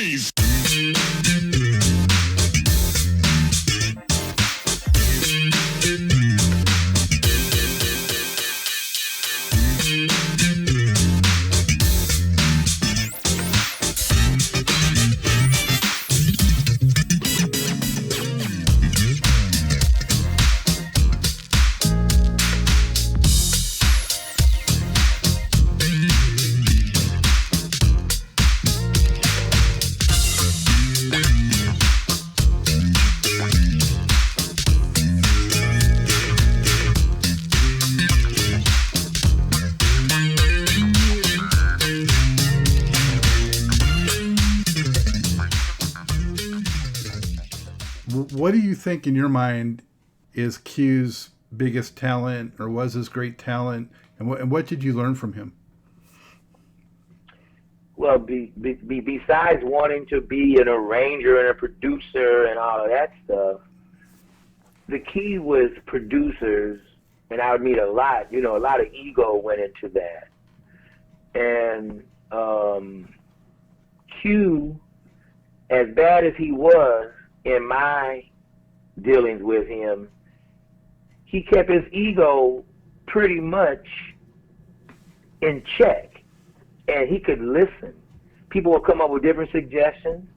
Maurice. What do you think in your mind is Q's biggest talent, or was his great talent, and what did you learn from him? Well, besides wanting to be an arranger and a producer and all of that stuff, the key was producers, and I would meet a lot of ego went into that. And Q, as bad as he was in my dealings with him, he kept his ego pretty much in check, and he could listen. People would come up with different suggestions,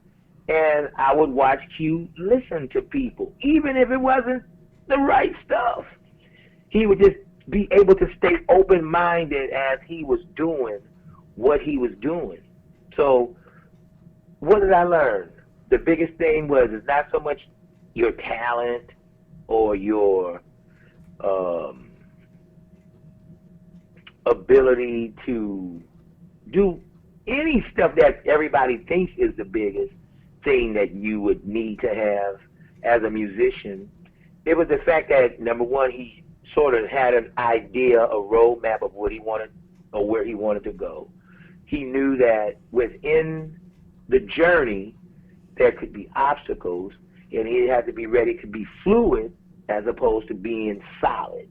and I would watch Q listen to people, even if it wasn't the right stuff. He would just be able to stay open-minded as he was doing what he was doing. So what did I learn? The biggest thing was, it's not so much your talent or your ability to do any stuff that everybody thinks is the biggest thing that you would need to have as a musician. It was the fact that, number one, he sort of had an idea, a roadmap of what he wanted or where he wanted to go. He knew that within the journey there could be obstacles, and he had to be ready to be fluid as opposed to being solid.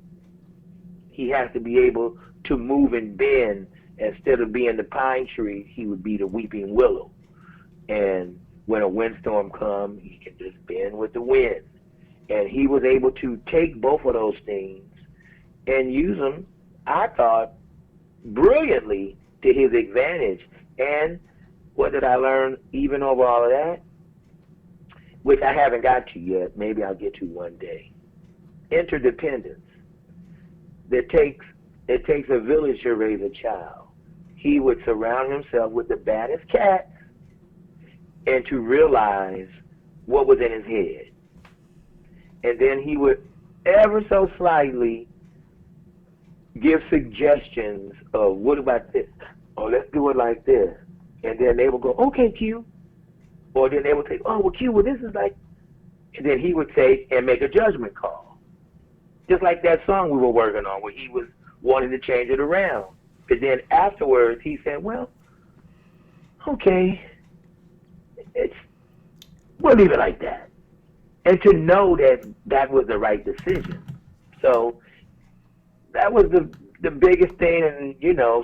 He has to be able to move and bend. Instead of being the pine tree, he would be the weeping willow. And when a windstorm comes, he can just bend with the wind. And he was able to take both of those things and use them, I thought, brilliantly to his advantage. And what did I learn even over all of that? Which I haven't got to yet. Maybe I'll get to one day. Interdependence. It takes a village to raise a child. He would surround himself with the baddest cats and to realize what was in his head. And then he would ever so slightly give suggestions of, what about this? Oh, let's do it like this. And then they would go, okay, Q. Or then they would say, oh, well, Q, well, this is like, and then he would take and make a judgment call. Just like that song we were working on where he was wanting to change it around. But then afterwards he said, well, okay, we'll leave it like that. And to know that that was the right decision. So that was the biggest thing. And,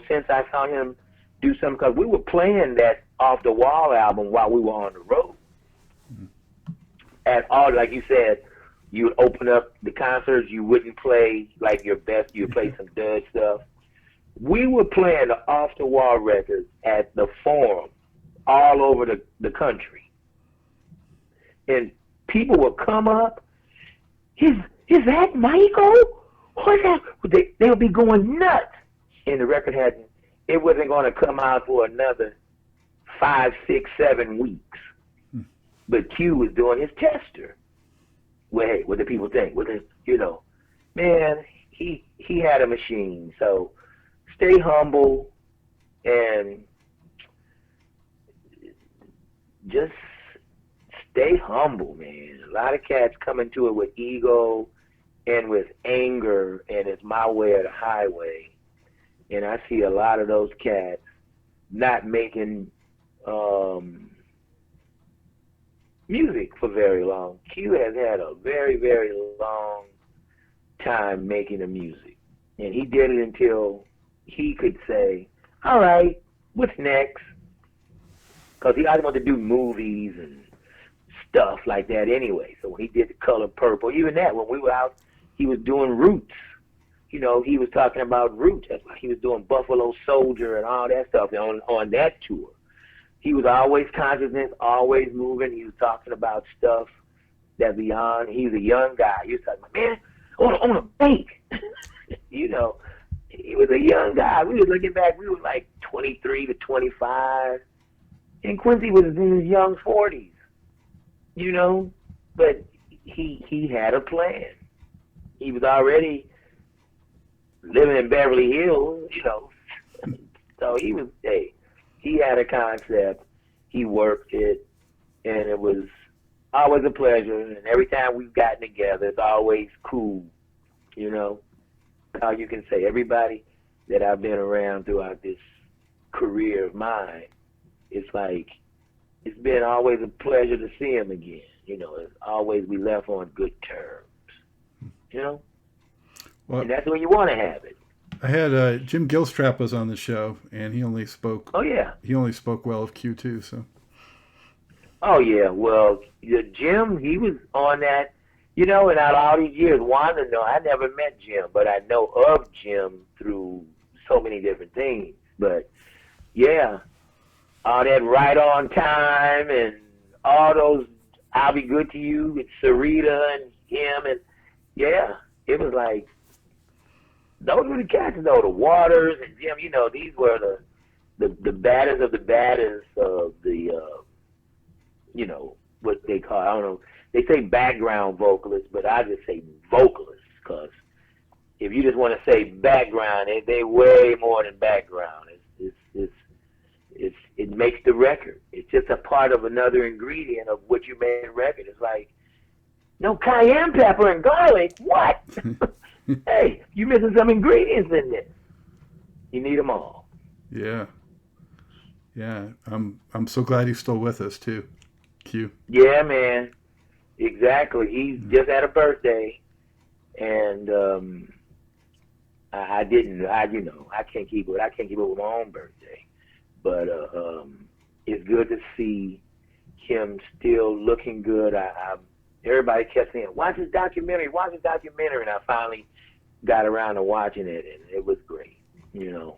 since I saw him do something, because we were playing that Off the Wall album while we were on the road. Mm-hmm. At all, like you said, you would open up the concerts, you wouldn't play like your best, you'd play some dud stuff. We were playing the Off the Wall records at the Forum all over the country. And people would come up, is that Michael? What's that? They would be going nuts. And the record it wasn't going to come out for another 5, 6, 7 weeks. But Q was doing his tester. Well, hey, what do people think? Man, he had a machine. So stay humble and just stay humble, man. A lot of cats come into it with ego and with anger, and it's my way or the highway. And I see a lot of those cats not making music for very long. Q has had a very, very long time making the music. And he did it until he could say, all right, what's next? because he always wanted to do movies and stuff like that anyway. So when he did The Color Purple, even that, when we were out, he was doing Roots. You know, he was talking about Roots. That's why he was doing Buffalo Soldier and all that stuff on that tour. He was always consciousness, always moving. He was talking about stuff that beyond. He was a young guy. He was talking about, man, on a bank. You know, he was a young guy. We were looking back, we were like 23 to 25. And Quincy was in his young 40s, you know. But he had a plan. He was already living in Beverly Hills, you know. So he had a concept, he worked it, and it was always a pleasure. And every time we've gotten together, it's always cool, you know. How you can say everybody that I've been around throughout this career of mine, it's like it's been always a pleasure to see him again. You know, it's always we left on good terms, you know. Well, and that's when you want to have it. I had Jim Gilstrap was on the show, and he only spoke. Oh yeah. He only spoke well of Q too. So. Oh yeah. Well, Jim, he was on that. You know, and out of all these years, Wanda, no, I never met Jim, but I know of Jim through so many different things. But yeah, all that Right on Time and all those I'll Be Good to You with Sarita and him, and yeah, it was like. Those were the cats, though, the Waters and Jim, you know, these were the baddest of the baddest of the, you know, what they call, I don't know, they say background vocalists, but I just say vocalists, because if you just want to say background, they way more than background. It makes the record. It's just a part of another ingredient of what you made a record. It's like, no cayenne pepper and garlic, what? Hey, you missing some ingredients in this. You need them all. Yeah. Yeah. I'm so glad he's still with us too. Q. Yeah, man. Exactly. He just had a birthday, and I can't keep it. I can't keep it with my own birthday, but it's good to see him still looking good. Everybody kept saying, watch this documentary, and I finally got around to watching it, and it was great, you know.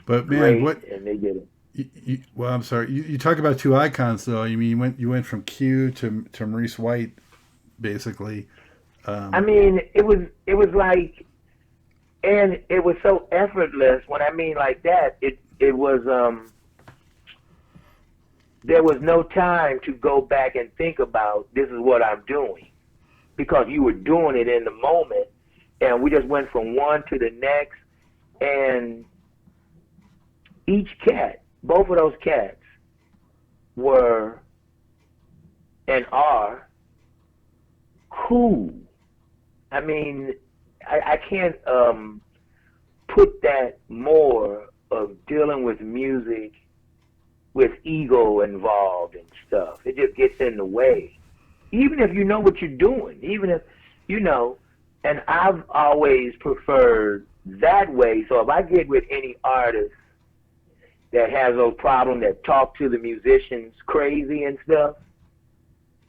But man, great, and they did it. Well, I'm sorry. You talk about two icons, though. I mean, you went from Q to Maurice White, basically. I mean, it was like, and it was so effortless. When I mean like that, it was there was no time to go back and think about this is what I'm doing, because you were doing it in the moment, and we just went from one to the next, and each cat, both of those cats were and are cool. I mean, I can't put that more of dealing with music with ego involved and stuff. It just gets in the way. Even if you know what you're doing, even if, you know, and I've always preferred that way. So if I get with any artist that has those problems that talk to the musicians crazy and stuff,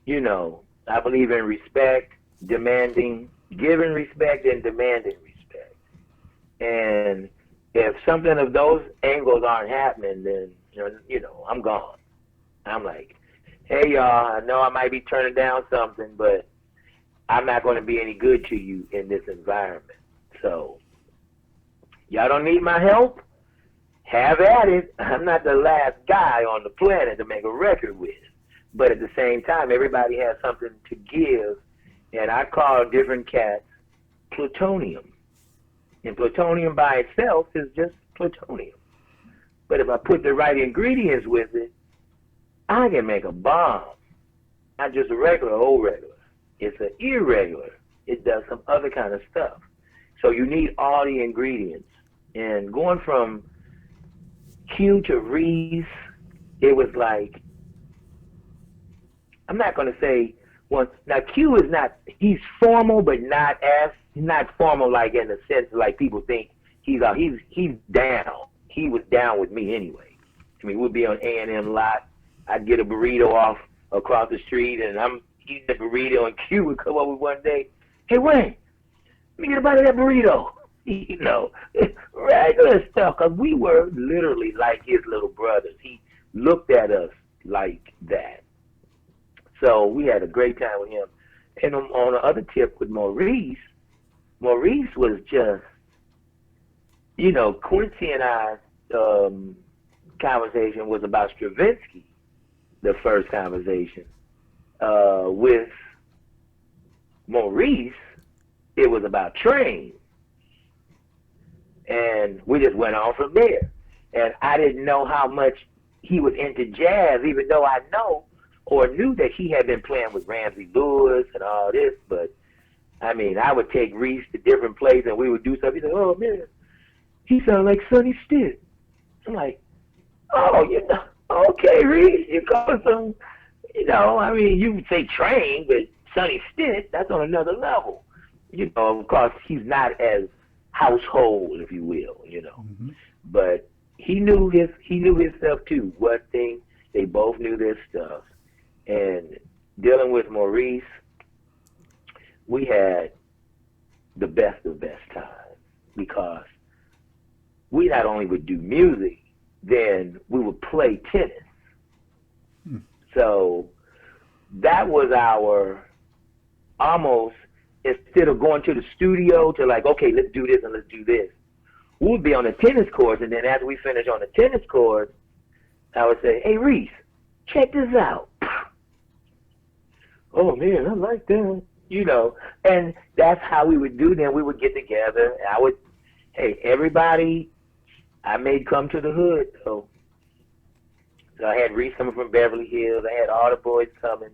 you know, I believe in respect, giving respect and demanding respect. And if something of those angles aren't happening, then, you know, I'm gone. I'm like, hey, y'all, I know I might be turning down something, but I'm not going to be any good to you in this environment. So, y'all don't need my help? Have at it. I'm not the last guy on the planet to make a record with. But at the same time, everybody has something to give, and I call different cats plutonium. And plutonium by itself is just plutonium. But if I put the right ingredients with it, I can make a bomb. Not just a regular, old regular. It's an irregular. It does some other kind of stuff. So you need all the ingredients. And going from Q to Reese, it was like, I'm not going to say, well, now Q is not, he's formal, but not formal like in the sense like people think he's down. He was down with me anyway. I mean, we'd be on A&M lot. I'd get a burrito off across the street, and I'm eating the burrito, and Q would come over one day, hey, Wayne, let me get a bite of that burrito. You know, regular stuff, because we were literally like his little brothers. He looked at us like that. So we had a great time with him. And on the other tip with Maurice was just, you know, Quincy and I conversation was about Stravinsky, the first conversation. With Maurice, it was about Train. And we just went on from there. And I didn't know how much he was into jazz, even though I know or knew that he had been playing with Ramsey Lewis and all this. But, I mean, I would take Reese to different places and we would do something. He'd say, oh, man, he sounds like Sonny Stitt. I'm like, oh, you know, okay, Reese, you call some, you know, I mean, you would say Train, but Sonny Stitt, that's on another level. You know, of course, he's not as household, if you will, you know. Mm-hmm. But he knew his stuff too. One thing, they both knew their stuff. And dealing with Maurice, we had the best of best times because we not only would do music, then we would play tennis. So that was our almost, instead of going to the studio to like, okay, let's do this and let's do this, we would be on the tennis courts, and then after we finish on the tennis court, I would say, hey, Reese, check this out. Oh, man, I like that. You know, and that's how we would do. Then we would get together, and I would, hey, everybody I made come to the hood. So I had Reese coming from Beverly Hills. I had all the boys coming.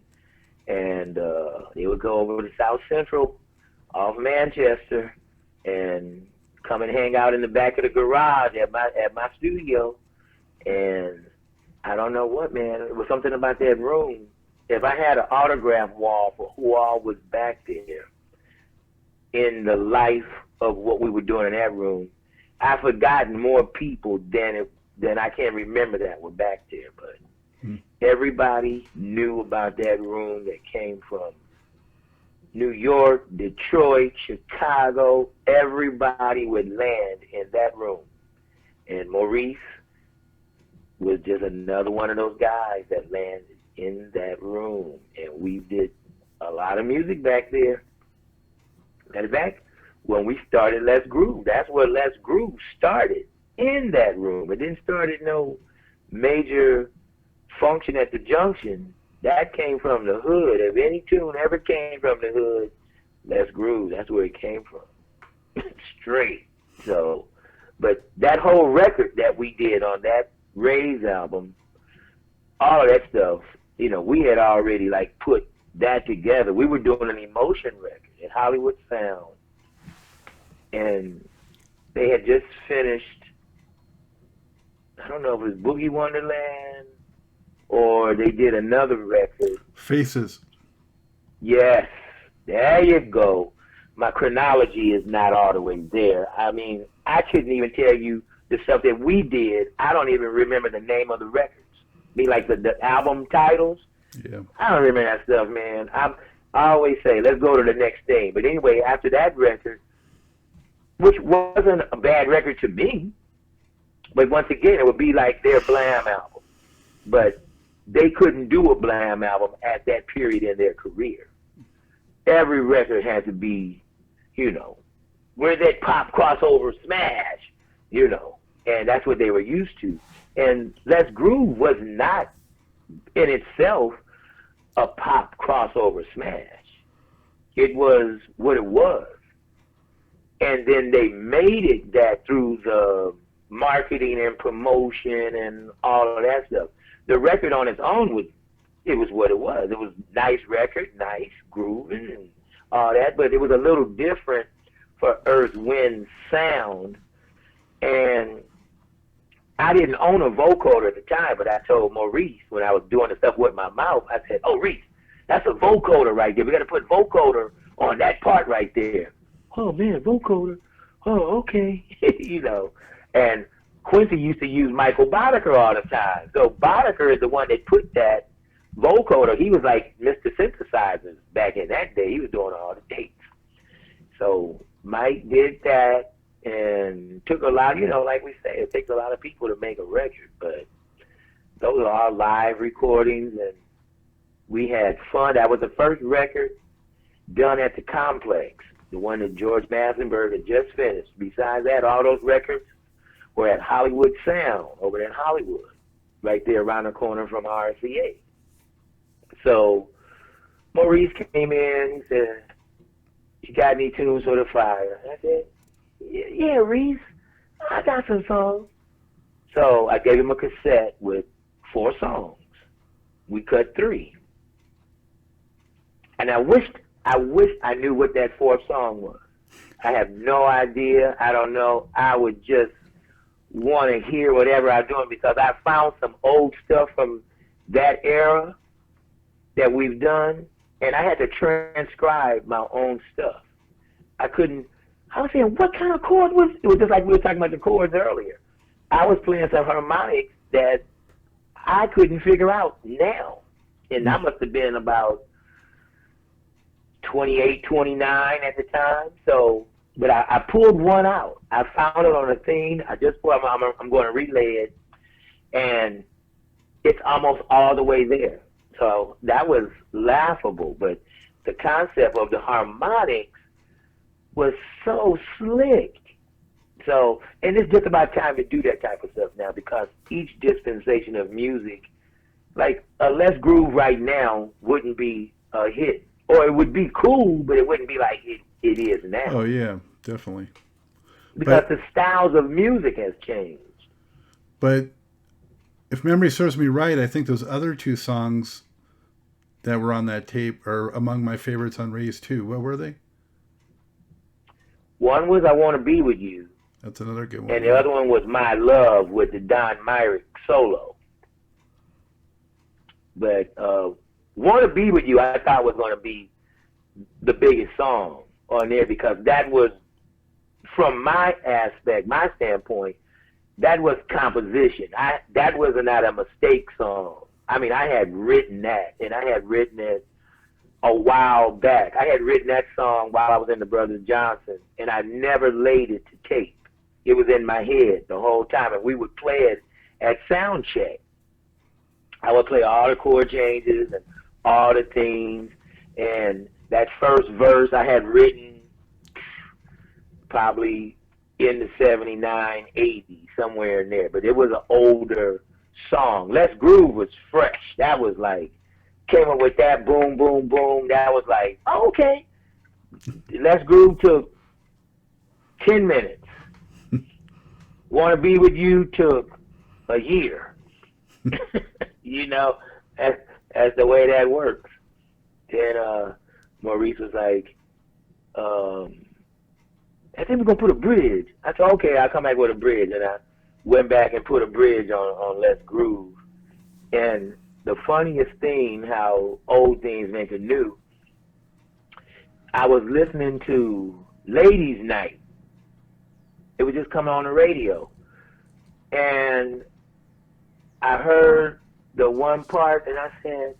And they would go over to South Central off Manchester and come and hang out in the back of the garage at my studio. And I don't know what, man. It was something about that room. If I had an autograph wall for who all was back there in the life of what we were doing in that room, I've forgotten more people than I can remember that were back there. But everybody knew about that room that came from New York, Detroit, Chicago. Everybody would land in that room. And Maurice was just another one of those guys that landed in that room. And we did a lot of music back there. Matter of fact, when we started Let's Groove, that's where Let's Groove started, in that room. It didn't start at no major function at the Junction. That came from the hood. If any tune ever came from the hood, Let's Groove, that's where it came from. Straight. So, but that whole record that we did on that Ray's album, all of that stuff, you know, we had already like put that together. We were doing an emotion record at Hollywood Sound. And they had just finished, I don't know if it was Boogie Wonderland, or they did another record. Faces. Yes, there you go. My chronology is not all the way there. I mean, I couldn't even tell you the stuff that we did. I don't even remember the name of the records. I mean, like the album titles. Yeah. I don't remember that stuff, man. I always say, let's go to the next thing. But anyway, after that record, which wasn't a bad record to me, but once again, it would be like their Blam album. But they couldn't do a Blam album at that period in their career. Every record had to be, you know, where's that pop crossover smash, you know, and that's what they were used to. And Let's Groove was not in itself a pop crossover smash. It was what it was. And then they made it that through the marketing and promotion and all of that stuff. The record on its own was what it was. It was a nice record, nice grooving and all that, but it was a little different for Earth, Wind, Sound. And I didn't own a vocoder at the time, but I told Maurice when I was doing the stuff with my mouth, I said, oh, Reese, that's a vocoder right there. We got to put vocoder on that part right there. Oh, man, vocoder. Oh, okay. You know. And Quincy used to use Michael Boddicker all the time. So Boddicker is the one that put that vocoder. He was like Mr. Synthesizers back in that day. He was doing all the dates. So Mike did that and took a lot, like we say, it takes a lot of people to make a record, but those are all live recordings, and we had fun. That was the first record done at the Complex, the one that George Massenberg had just finished. Besides that, all those records were at Hollywood Sound over there in Hollywood, right there around the corner from RCA. So Maurice came in, he said, "You got any tunes for the fire?" I said, "Yeah, Reese, I got some songs." So I gave him a cassette with 4 songs. We cut 3. And I wished I knew what that 4th song was. I have no idea. I don't know. I would just want to hear whatever I'm doing because I found some old stuff from that era that we've done, and I had to transcribe my own stuff. I was saying, what kind of chord was it? It was just like we were talking about the chords earlier. I was playing some harmonics that I couldn't figure out now. And I must have been about 28, 29 at the time. So, but I pulled one out. I found it on a thing. I just pulled it. I'm going to relay it. And it's almost all the way there. So that was laughable. But the concept of the harmonics was so slick. So, and it's just about time to do that type of stuff now because each dispensation of music, like a Let's Groove right now wouldn't be a hit. Or it would be cool, but it wouldn't be like it is now. Oh, yeah, definitely. Because the styles of music has changed. But if memory serves me right, I think those other 2 songs that were on that tape are among my favorites on Raise too. What were they? One was I Want to Be With You. That's another good one. And the other one was My Love with the Don Myrick solo. But Want to Be With You I thought was going to be the biggest song on there because that was, from my aspect, my standpoint, that was composition. That was not a mistake song. I mean, I had written that, and I had written it a while back. I had written that song while I was in the Brothers Johnson, and I never laid it to tape. It was in my head the whole time, and we would play it at sound check. I would play all the chord changes and all the themes, and that first verse I had written probably in the 79, 80, somewhere in there, but it was an older song. Let's Groove was fresh. That was like, came up with that boom, boom, boom. That was like, oh, okay. Let's Groove took 10 minutes. Want to Be With You took a year. That's the way that works. Then Maurice was like, I think we're going to put a bridge. I said, okay, I'll come back with a bridge. And I went back and put a bridge on Let's Groove. And the funniest thing, how old things make it new, I was listening to Ladies Night. It was just coming on the radio. And I heard the one part, and I said,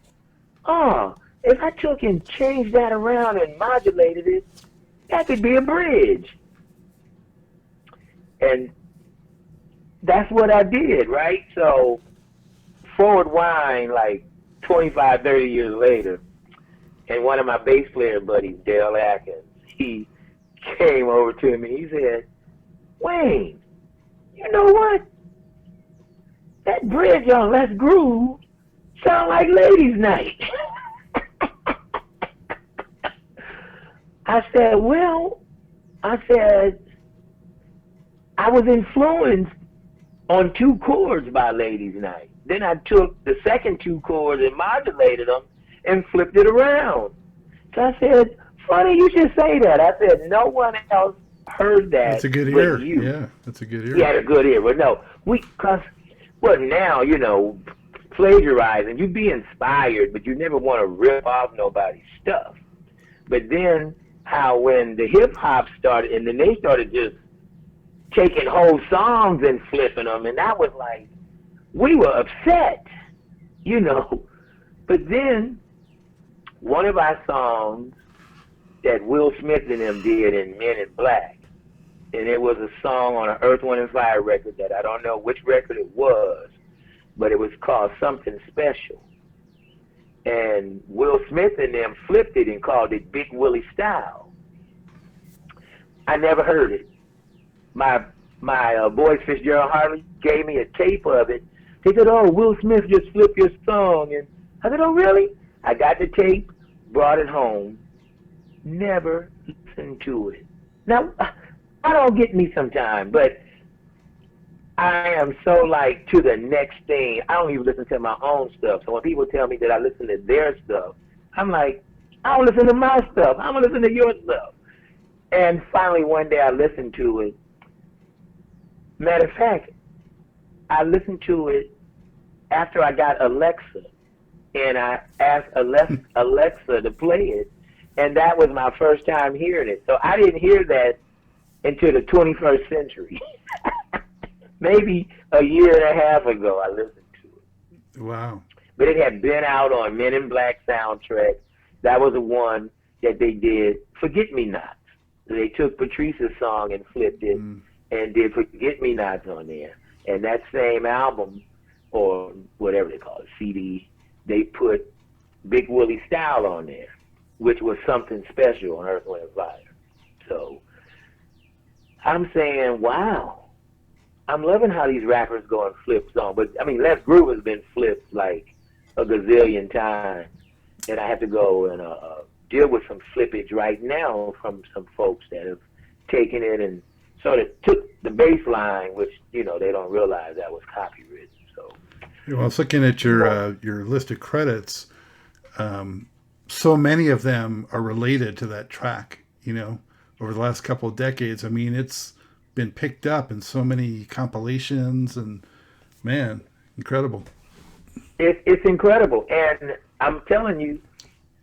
oh, if I took and changed that around and modulated it, that could be a bridge. And that's what I did, right? So forward wind, like 25, 30 years later, and one of my bass player buddies, Dale Atkins, he came over to me. He said, Wayne, you know what? That bridge on Let's Groove sound like Ladies Night. I said, I was influenced on 2 chords by Ladies Night. Then I took the second 2 chords and modulated them and flipped it around. So I said, funny you should say that. I said, no one else heard that. That's a good ear. You. Yeah, that's a good ear. He had a good ear. But no, now, plagiarizing, you be inspired, but you never want to rip off nobody's stuff. But then how when the hip hop started, and then they started just taking whole songs and flipping them, and that was like, we were upset, you know. But then one of our songs that Will Smith and them did in Men in Black, and it was a song on an Earth, Wind and Fire record that I don't know which record it was, but it was called Something Special. And Will Smith and them flipped it and called it Big Willie Style. I never heard it. My boy Fitzgerald Hartley gave me a tape of it. They said, "Oh, Will Smith just flipped your song." And I said, "Oh, really?" I got the tape, brought it home, never listened to it. Now, I don't get me sometimes, but I am so like to the next thing. I don't even listen to my own stuff. So when people tell me that I listen to their stuff, I'm like, I don't listen to my stuff. I'm going to listen to your stuff. And finally one day I listened to it. Matter of fact, I listened to it after I got Alexa, and I asked Alexa to play it, and that was my first time hearing it. So I didn't hear that until the 21st century. Maybe a year and a half ago I listened to it. Wow. But it had been out on Men in Black soundtrack. That was the one that they did Forget Me Nots. They took Patrice's song and flipped it and did Forget Me Nots on there. And that same album, or whatever they call it, CD, they put Big Willie Style on there, which was Something Special on Earth, Wind and Fire. So I'm saying, wow. I'm loving how these rappers go and flip songs. But, I mean, Les Groove has been flipped like a gazillion times. And I have to go and deal with some flippage right now from some folks that have taken it and sort of took the bass line, which, you know, they don't realize that was copywritten. So, well, I was looking at your list of credits. So many of them are related to that track, you know, over the last couple of decades. I mean, it's been picked up in so many compilations, and man, incredible. It's incredible. And I'm telling you,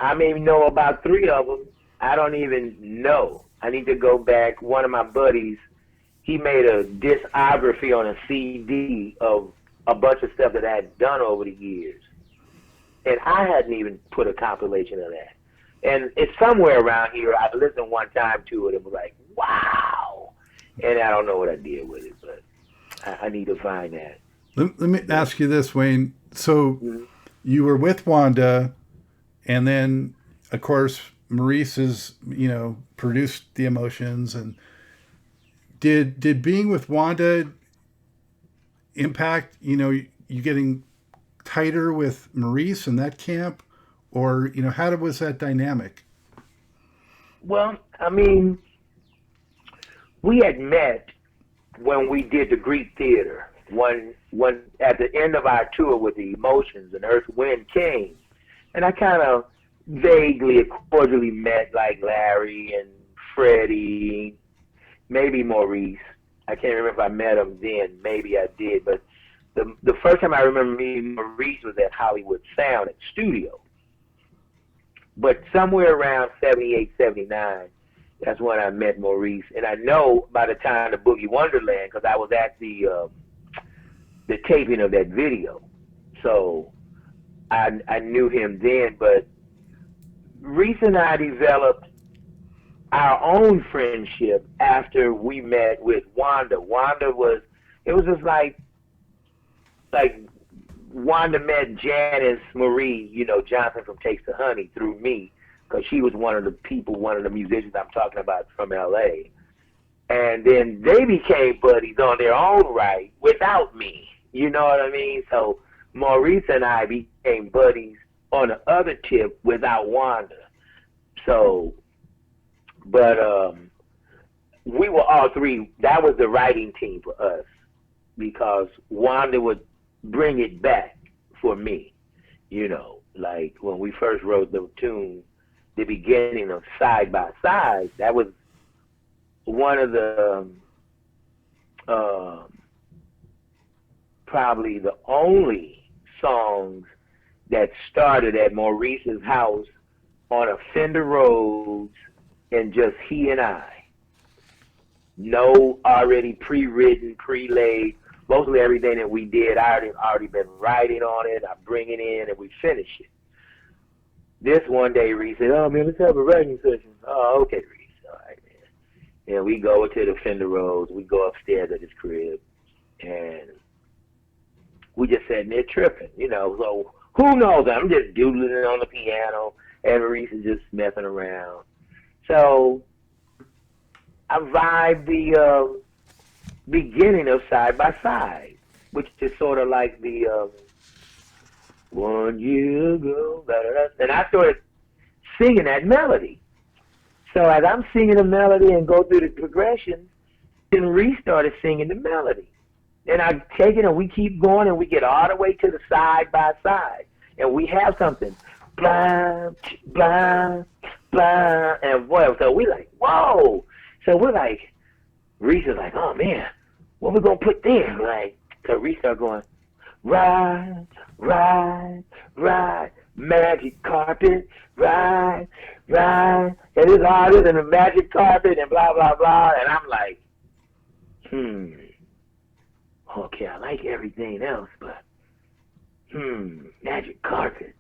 I may know about 3 of them. I don't even know. I need to go back. One of my buddies, he made a discography on a CD of a bunch of stuff that I had done over the years. And I hadn't even put a compilation of that. And it's somewhere around here. I listened one time to it and was like, wow. And I don't know what I did with it, but I need to find that. Let me ask you this, Wayne. So you were with Wanda, and then, of course, Maurice is, you know, produced The Emotions. And did being with Wanda impact, you know, you getting tighter with Maurice in that camp? Or, you know, how was that dynamic? Well, I mean, we had met when we did the Greek Theater. When at the end of our tour with The Emotions, and Earth, Wind came, and I kind of vaguely, cordially met like Larry and Freddie, maybe Maurice. I can't remember if I met him then. Maybe I did, but the first time I remember meeting Maurice was at Hollywood Sound at Studio. But somewhere around 78, 79, that's when I met Maurice. And I know by the time the Boogie Wonderland, because I was at the taping of that video. So I knew him then. But Reese and I developed our own friendship after we met with Wanda. It was just like Wanda met Janice Marie, you know, Johnson from Takes the Honey, through me, because she was one of the musicians I'm talking about from L.A. And then they became buddies on their own right without me, you know what I mean? So Maurice and I became buddies on the other tip without Wanda. So, but we were all three, that was the writing team for us, because Wanda would bring it back for me, you know, like when we first wrote the tune, the beginning of Side by Side, that was one of the probably the only songs that started at Maurice's house on a Fender Rhodes and just he and I. no already pre-written, pre-laid. Mostly everything that we did, I already been writing on it. I bring it in and we finish it. This one day, Reese said, "Oh man, let's have a writing session." Oh, okay, Reese. All right, man. And we go to the Fender Rose. We go upstairs at his crib, and we just sitting there tripping, you know. So who knows? I'm just doodling on the piano, and Maurice is just messing around. So I vibe the beginning of Side by Side, which is sort of like the 1 year ago, and I started singing that melody. So as I'm singing the melody and go through the progression, then Reese started singing the melody. And I take it and we keep going and we get all the way to the Side by Side. And we have something. Blah, blah, blah. And boy, so we like, whoa. So we're like, Reese is like, oh man, what we gonna put there? Like, so Reese started going, ride, ride, ride, magic carpet, ride, ride. And it's harder than a magic carpet and blah, blah, blah. And I'm like, okay, I like everything else, but, magic carpet.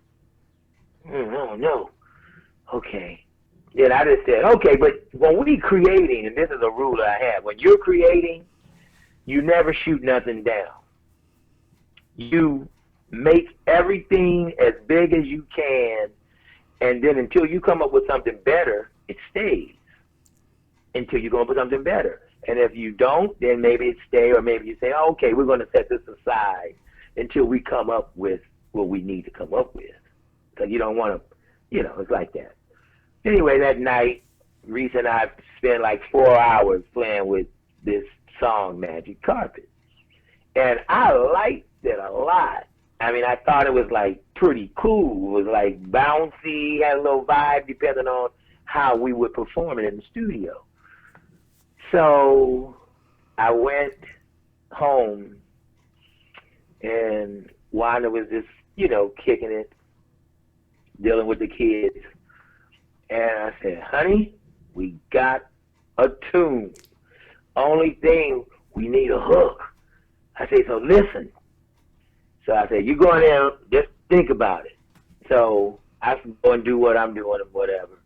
I don't know. Okay. Then I just said, okay, but when we creating, and this is a rule I have, when you're creating, you never shoot nothing down. You make everything as big as you can, and then until you come up with something better, it stays. Until you come up with something better. And if you don't, then maybe it stay, or maybe you say, oh, okay, we're going to set this aside until we come up with what we need to come up with. Because you don't want to, you know, it's like that. Anyway, that night, Reese and I spent like 4 hours playing with this song, Magic Carpet. And I liked it a lot. I mean, I thought it was like pretty cool. It was like bouncy, had a little vibe depending on how we would perform it in the studio. So I went home and Wanda was just, you know, kicking it, dealing with the kids. And I said, honey, we got a tune. Only thing, we need a hook. I said, so listen. So I said, you go in there, just think about it. So I go and do what I'm doing or whatever.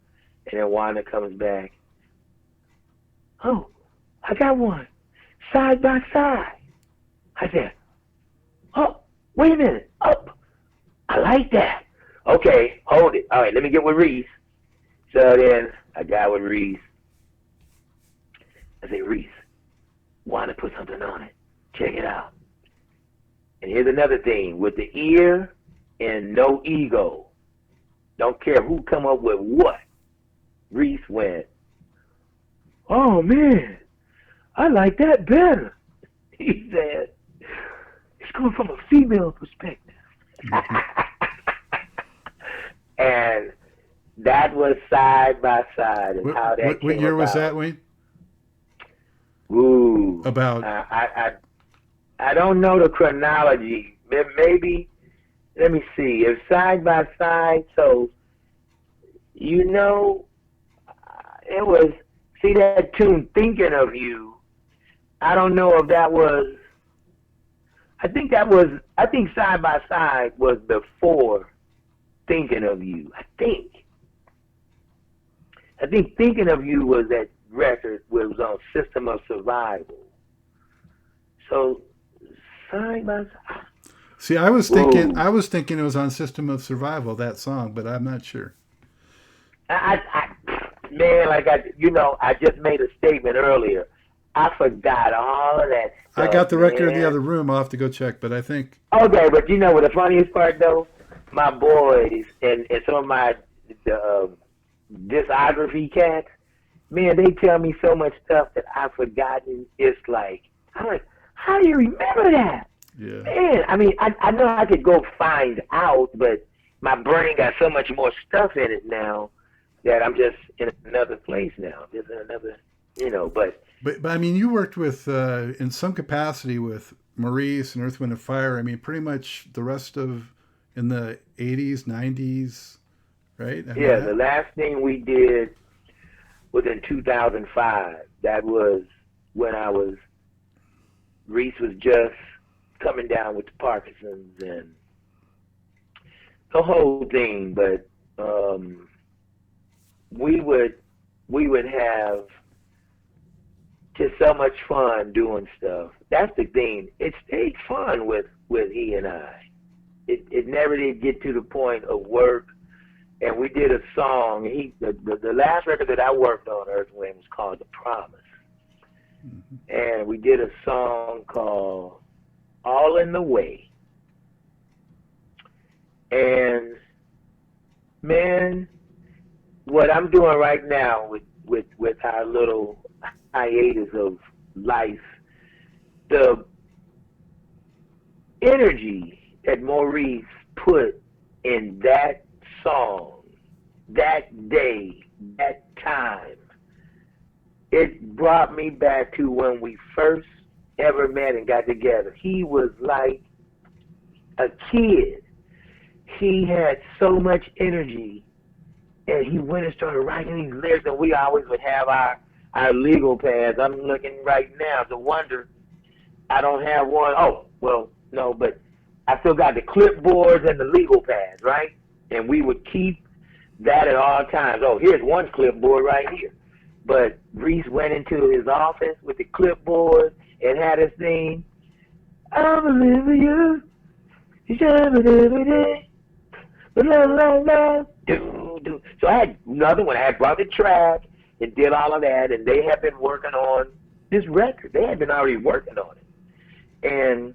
And then Wanda comes back. Oh, I got one. Side by Side. I said, oh, wait a minute. Oh, I like that. Okay, hold it. All right, let me get with Reese. So then I got with Reese. I said, Reese, Wanda put something on it. Check it out. And here's another thing. With the ear and no ego. Don't care who come up with what. Reese went, oh, man, I like that better. He said, it's coming from a female perspective. And that was Side by Side. And how that what year was that, Wayne? Ooh. About? I don't know the chronology. Maybe, let me see. If Side by Side, so, you know, it was, see that tune, Thinking of You, I don't know if that was, I think Side by Side was before Thinking of You. I think Thinking of You was that record was on System of Survival. So, Side by Side. See, I was thinking it was on System of Survival, that song, but I'm not sure. Man, I just made a statement earlier. I forgot all of that stuff. I got the record in the other room. I'll have to go check, but I think. Okay, but you know what the funniest part though? My boys and some of my discography cats, man, they tell me so much stuff that I've forgotten. It's like, I'm like, how do you remember that? Yeah. Man, I mean, I know I could go find out, but my brain got so much more stuff in it now that I'm just in another place now. Just in another, but. But I mean, you worked with, in some capacity with Maurice and Earth, Wind and Fire. I mean, pretty much the rest of, in the 80s, 90s, right? Yeah, the last thing we did was in 2005. That was when Reese was just coming down with the Parkinson's and the whole thing, but we would have just so much fun doing stuff. That's the thing. It stayed fun with he and I. It never did get to the point of work. And we did a song. The last record that I worked on, Earth Wind, was called The Promise. Mm-hmm. And we did a song called All in the Way. And man, what I'm doing right now with our little hiatus of life, the energy that Maurice put in that song, that day, that time, it brought me back to when we first ever met and got together. He was like a kid. He had so much energy, and he went and started writing these lyrics, and we always would have our legal pads. I'm looking right now to wonder, I don't have one. Oh, well, no, but I still got the clipboards and the legal pads, right? And we would keep that at all times. Oh, here's one clipboard right here. But Reese went into his office with the clipboard and had us sing, I believe in you. You shine every day. So I had another one. I had brought the track and did all of that, and they had been working on this record. They had been already working on it. And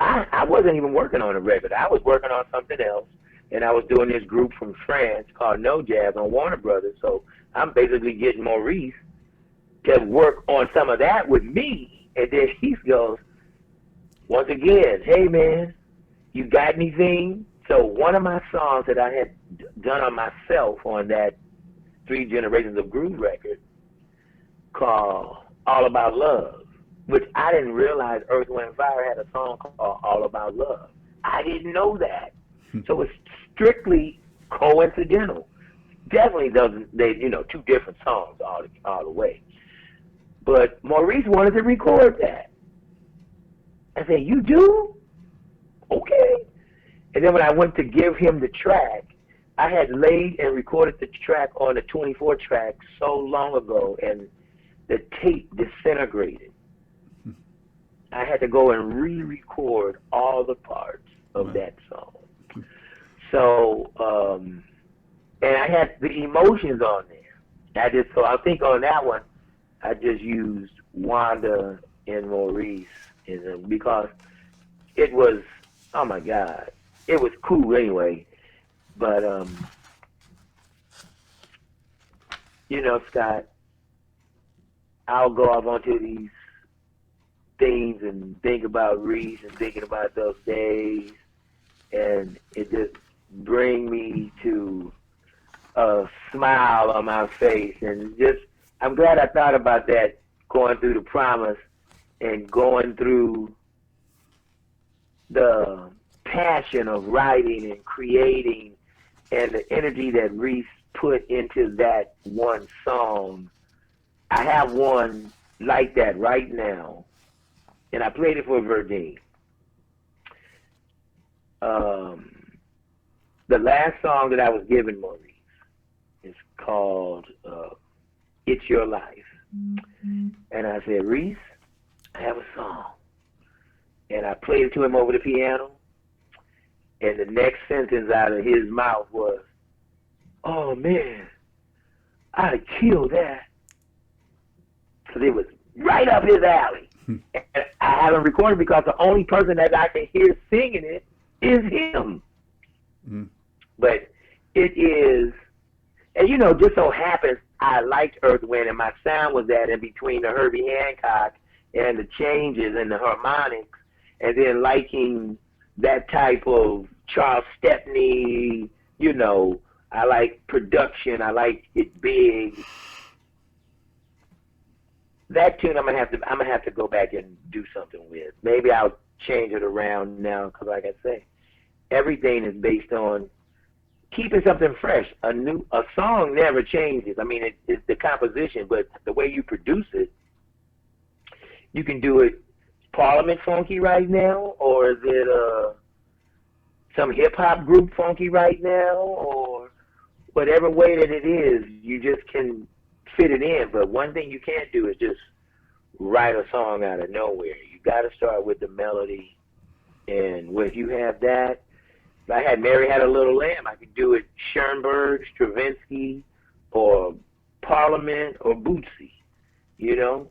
I wasn't even working on a record. I was working on something else, and I was doing this group from France called No Jazz on Warner Brothers. So I'm basically getting Maurice to work on some of that with me. And then he goes, once again, hey, man, you got anything? So one of my songs that I had done on myself on that 3 Generations of Groove record called All About Love, which I didn't realize Earth, Wind & Fire had a song called All About Love. I didn't know that. So it's strictly coincidental. Definitely doesn't, two different songs all the way. But Maurice wanted to record that. I said, you do? Okay. And then when I went to give him the track, I had laid and recorded the track on the 24 track so long ago, and the tape disintegrated. I had to go and re-record all the parts of that song. So, and I had the emotions on there. So I think on that one, I just used Wanda and Maurice, because it was, oh my God, it was cool anyway. But, Scott, I'll go off onto these things and think about Reese and thinking about those days, and it just bring me to a smile on my face. And just, I'm glad I thought about that, going through The Promise and going through the passion of writing and creating and the energy that Reese put into that one song. I have one like that right now, and I played it for Verdine. The last song that I was given Maurice is called It's Your Life. Mm-hmm. And I said, Reese, I have a song. And I played it to him over the piano, and the next sentence out of his mouth was, oh man, I'd have killed that. Because it was right up his alley. And I haven't recorded because the only person that I can hear singing it is him. Mm. But it is, and just so happens I liked Earth, Wind, and my sound was that in between the Herbie Hancock and the changes and the harmonics, and then liking that type of Charles Stepney, I like production, I like it big. That tune I'm gonna have to go back and do something with. Maybe I'll change it around now, because like I say, everything is based on keeping something fresh. A song never changes. I mean, it's the composition, but the way you produce it You can do it Parliament funky right now, or is it some hip hop group funky right now, or whatever way that it is, you just can fit it in. But one thing you can't do is just write a song out of nowhere. You got to start with the melody, and when you have that, if I had Mary Had a Little Lamb, I could do it Schoenberg, Stravinsky, or Parliament, or Bootsy, you know.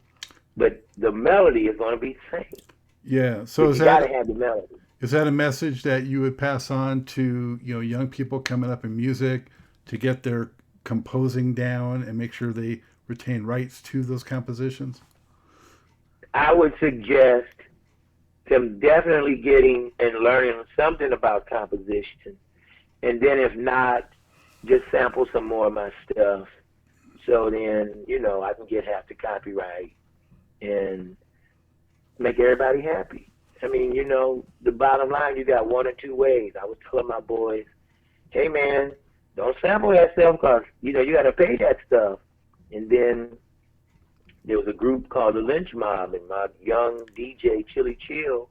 But the melody is going to be the same. Yeah. So you got to have the melody. Is that a message that you would pass on to, you know, young people coming up in music to get their composing down and make sure they retain rights to those compositions? I would suggest them definitely getting and learning something about composition, and then if not, just sample some more of my stuff. So then, you know, I can get half the copyright and make everybody happy. I mean, you know, the bottom line, you got one or two ways. I was telling my boys, hey man, don't sample that stuff because, you know, you got to pay that stuff. And then there was a group called the Lynch Mob, and my young DJ, Chili Chill,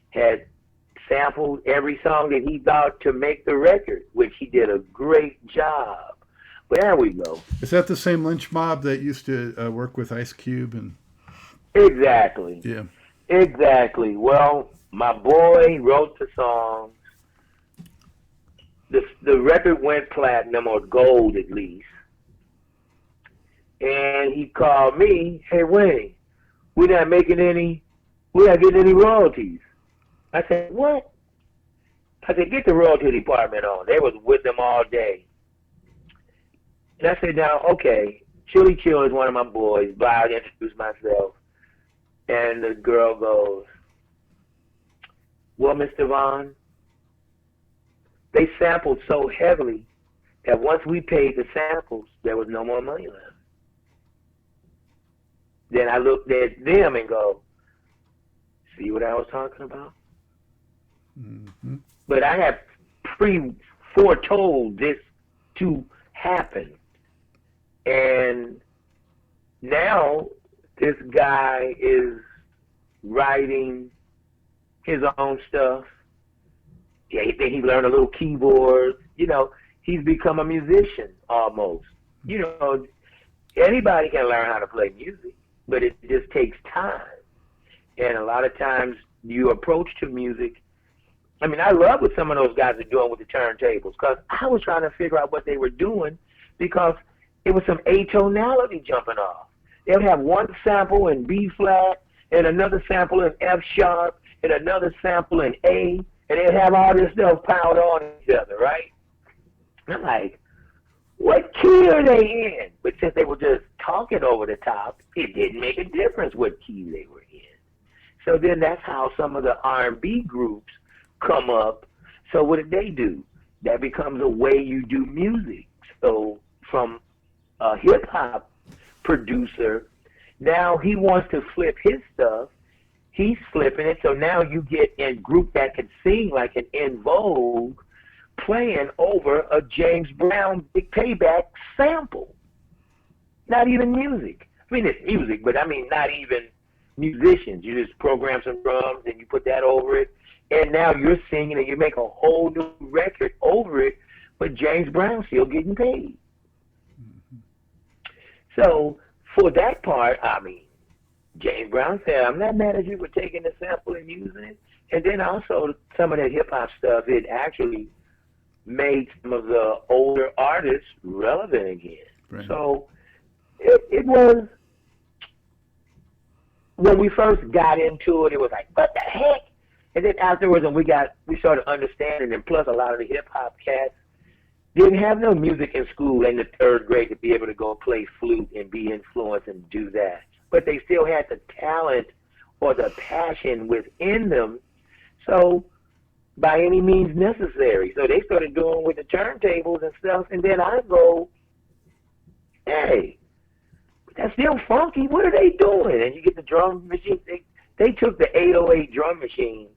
had sampled every song that he thought to make the record, which he did a great job. But there we go. Is that the same Lynch Mob that used to work with Ice Cube? And Exactly. Yeah. Exactly. Well, my boy wrote the songs. The record went platinum or gold at least. And he called me, hey Wayne, we're not getting any royalties. I said, what? I said, get the royalty department on. They was with them all day. And I said, now, okay, Chili Chill is one of my boys. Bye, I introduced myself. And the girl goes, well, Mr. Vaughn, they sampled so heavily that once we paid the samples, there was no more money left. Then I looked at them and go, see what I was talking about? Mm-hmm. But I have foretold this to happen. And now this guy is writing his own stuff. Yeah, he learned a little keyboard. You know, he's become a musician almost. You know, anybody can learn how to play music, but it just takes time. And a lot of times you approach to music. I mean, I love what some of those guys are doing with the turntables because I was trying to figure out what they were doing because it was some atonality jumping off. They would have one sample in B flat and another sample in F sharp and another sample in A, and they'd have all this stuff piled on each other, right? And I'm like, what key are they in? But since they were just talking over the top, it didn't make a difference what key they were in. So then that's how some of the R&B groups come up. So what did they do? That becomes a way you do music. So from a hip-hop producer, now he wants to flip his stuff. He's flipping it, so now you get a group that can sing like an En Vogue playing over a James Brown Big Payback sample. Not even music. I mean, it's music, but I mean not even musicians. You just program some drums and you put that over it, and now you're singing and you make a whole new record over it, but James Brown's still getting paid. Mm-hmm. So for that part, I mean, James Brown said, I'm not mad at you for taking the sample and using it. And then also some of that hip-hop stuff, it actually made some of the older artists relevant again. Right. So it was, when we first got into it, it was like, what the heck? And then afterwards, when we started understanding, and plus a lot of the hip-hop cats didn't have no music in school in the third grade to be able to go play flute and be influenced and do that. But they still had the talent or the passion within them, so by any means necessary. So they started doing with the turntables and stuff, and then I go, hey, that's still funky. What are they doing? And you get the drum machine. They took the 808 drum machine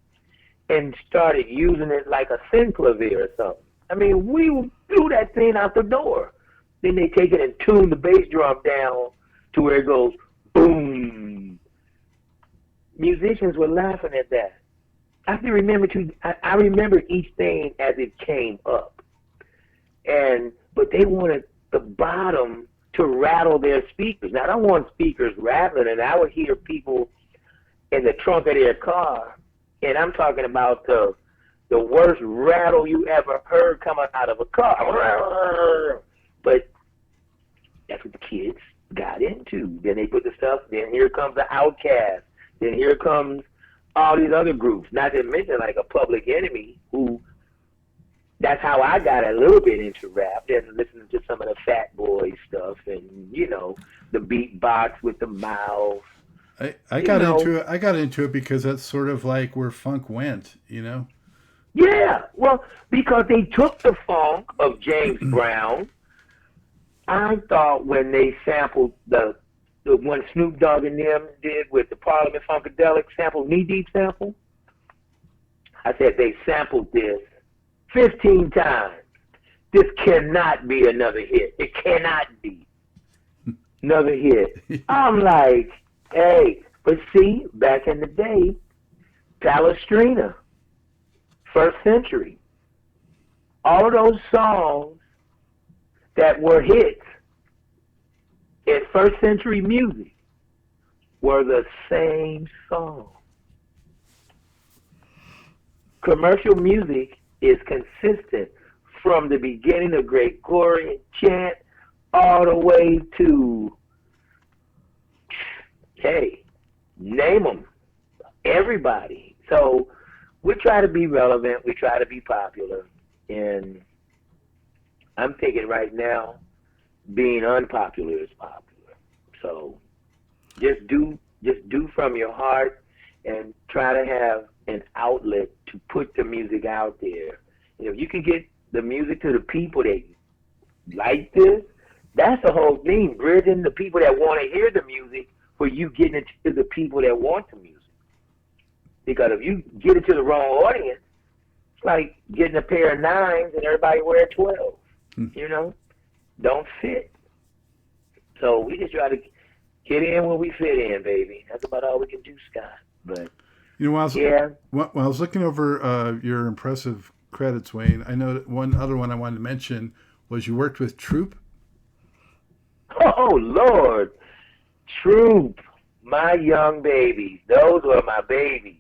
and started using it like a synclavier or something. I mean, we threw that thing out the door. Then they take it and tune the bass drum down to where it goes boom. musicians were laughing at that. I can remember I remember each thing as it came up, but they wanted the bottom to rattle their speakers. Now I don't want speakers rattling, and I would hear people in the trunk of their car, and I'm talking about the worst rattle you ever heard coming out of a car. But that's what the kids got into. Then they put the stuff, then here comes the Outkast, then here comes all these other groups, not to mention like a Public Enemy, who, that's how I got a little bit into rap, then listening to some of the Fat Boy stuff and, you know, the beatbox with the mouth. I got into it because that's sort of like where funk went, you know? Yeah, well, because they took the funk of James Brown. I thought when they sampled the one Snoop Dogg and them did with the Parliament-Funkadelic sample, Knee Deep sample, I said they sampled this 15 times. This cannot be another hit. It cannot be another hit. I'm like, hey, but see, back in the day, Palestrina, First Century, all of those songs that were hits in First Century music were the same song. Commercial music is consistent from the beginning of Gregorian chant all the way to, hey, name them, everybody. So we try to be relevant, we try to be popular, and I'm thinking right now, being unpopular is popular. So just do from your heart and try to have an outlet to put the music out there. And if you can get the music to the people that like this, that's the whole thing, bridging the people that want to hear the music for you getting it to the people that want the music. Because if you get it to the wrong audience, it's like getting a pair of 9s and everybody wear 12. You know? Don't fit. So we just try to get in when we fit in, baby. That's about all we can do, Scott. But you know, while I was looking over your impressive credits, Wayne, I know that one other one I wanted to mention was you worked with Troop. Oh, Lord. Troop, my young babies. Those were my babies.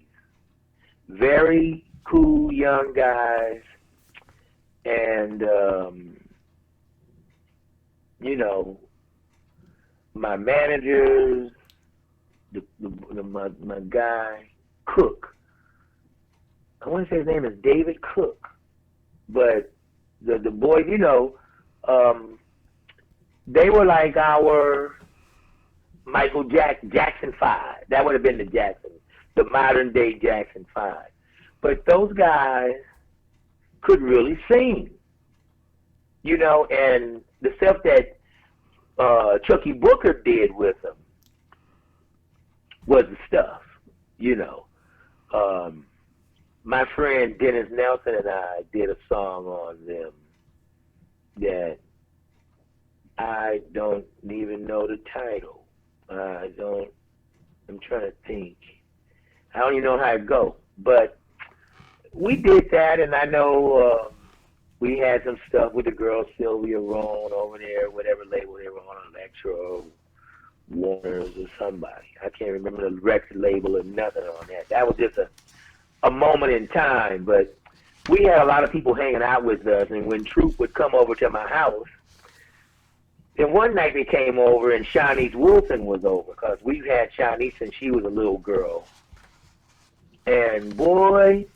Very cool young guys. And, you know, my managers, my guy, Cook. I want to say his name is David Cook. But the boys, you know, they were like our Michael Jackson 5. That would have been the modern day Jackson 5. But those guys could really sing, you know, and the stuff that Chucky Booker did with them was the stuff, you know. My friend Dennis Nelson and I did a song on them that I don't even know the title. I'm trying to think. I don't even know how it goes. But we did that, and I know we had some stuff with the girl Sylvia Rohn over there, whatever label they were on, Electra or Warner's or somebody. I can't remember the record label or nothing on that. That was just a moment in time, but we had a lot of people hanging out with us, and when Troop would come over to my house, then one night they came over and Shanice Wilson was over, because we've had Shanice since she was a little girl. And boy,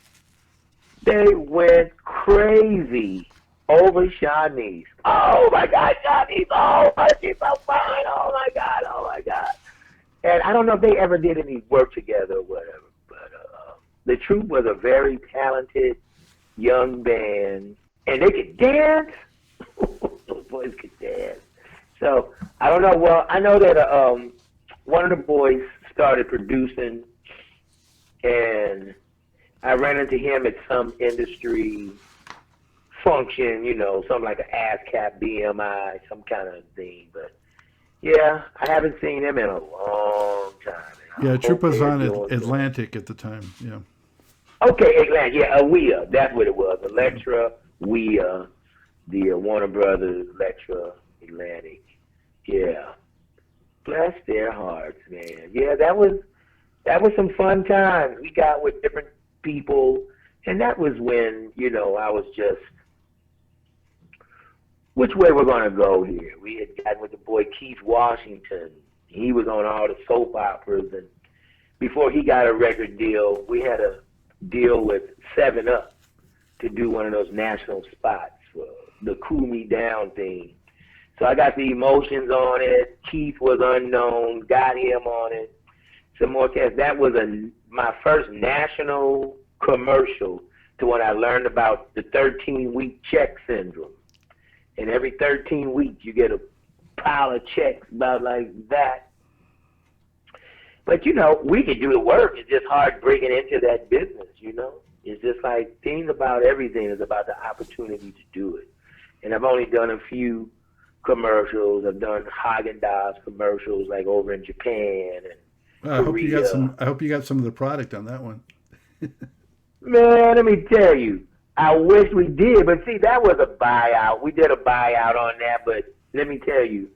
they went crazy over Shanice. Oh my God, Shanice! Oh, she's so fine! Oh my God! Oh my God! And I don't know if they ever did any work together or whatever, but the Troop was a very talented young band, and they could dance. Those boys could dance. So I don't know. Well, I know that one of the boys started producing, and I ran into him at some industry function, you know, something like an ASCAP, BMI, some kind of thing. But yeah, I haven't seen him in a long time. I Yeah, Troop hope was they're on doing good. Atlantic at the time. Yeah. Okay, Atlanta, yeah, WEA, that's what it was. Electra, WEA, the Warner Brothers, Electra, Atlantic. Yeah. Bless their hearts, man. Yeah, that was some fun times. We got with different people, and that was when, I was just, which way we're gonna go here? We had gotten with the boy Keith Washington. He was on all the soap operas, and before he got a record deal, we had a deal with 7 Up to do one of those national spots for the Cool Me Down thing. So I got the Emotions on it. Keith was unknown, got him on it. Some more cats. That was my first national commercial to when I learned about the 13-week check syndrome. And every 13 weeks you get a pile of checks about like that. But, we could do the work. It's just hard breaking into that business, It's just like, things about everything is about the opportunity to do it. And I've only done a few commercials. I've done Haagen-Dazs commercials like over in Japan and I hope you got some. I hope you got some of the product on that one. Man, let me tell you, I wish we did, but see, that was a buyout. We did a buyout on that, but let me tell you,